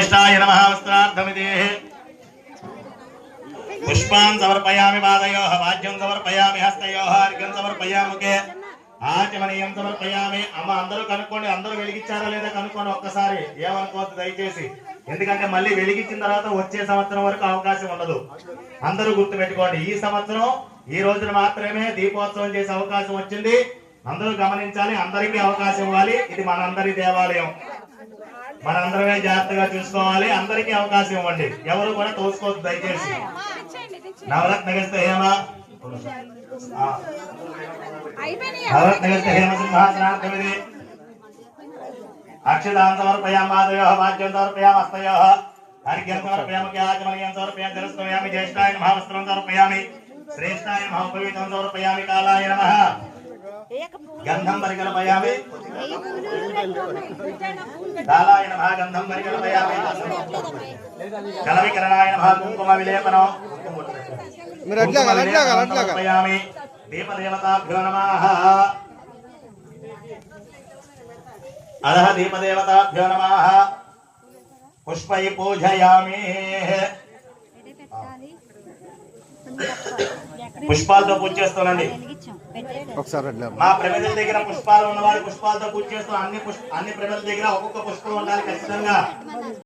ज्येष्ठाय नमः वस्त्रार्थमिति पुष्पान् समर्पयामि पादयोः वाद्यं समर्पयामि हस्तयोः अर्घ्यं समर्पयामि मुखे ఆచమనీయం సమర్పయామి. అమ్మ అందరూ కనుక్కోండి, అందరూ వెలిగించారా లేదా కనుక్కోండి ఒక్కసారి, ఏమనుకోవద్దు దయచేసి. ఎందుకంటే మళ్ళీ వెలిగించిన తర్వాత వచ్చే సంవత్సరం వరకు అవకాశం ఉండదు. అందరూ గుర్తు పెట్టుకోండి, ఈ సంవత్సరం ఈ రోజున మాత్రమే దీపోత్సవం చేసే అవకాశం వచ్చింది. అందరూ గమనించాలి, అందరికీ అవకాశం ఇవ్వాలి. ఇది మనందరి దేవాలయం, మనందరమే జాగ్రత్తగా చూసుకోవాలి. అందరికీ అవకాశం ఇవ్వండి, ఎవరు కూడా తోసుకోవద్దు దయచేసి. నవరత్న హేమ సింహాసనార్థమిది అక్షతాన్ సమర్పయామి పాదయోః వాద్యం సమర్పయామి హస్తయోః अर्घ्यं समर्पयामि आचमनीयं समर्पयामि जलस्मयामि ज्येष्ठाय नमः वस्त्रं समर्पयामि श्रेष्ठाय नमः उपवीतं समर्पयामि कालाय नमः गन्धं परिकल्पयामि कालाय नमः गन्धं परिकल्पयामि कलविकरणाय नमः कुङ्कुमविलेपनं समर्पयामि दीपदेवताभ्यो नमः अधः दीपदेवताभ्यो नमः पुष्पै पूजयामि పుష్పాలతో పూజ చేస్తానండి. మా ప్రమిదల దగ్గర పుష్పాలు ఉన్నవాళ్ళు పుష్పాలతో పూజ చేస్తాం. అన్ని ప్రమిదల దగ్గర ఒక్కొక్క పుష్పం ఉండాలి ఖచ్చితంగా.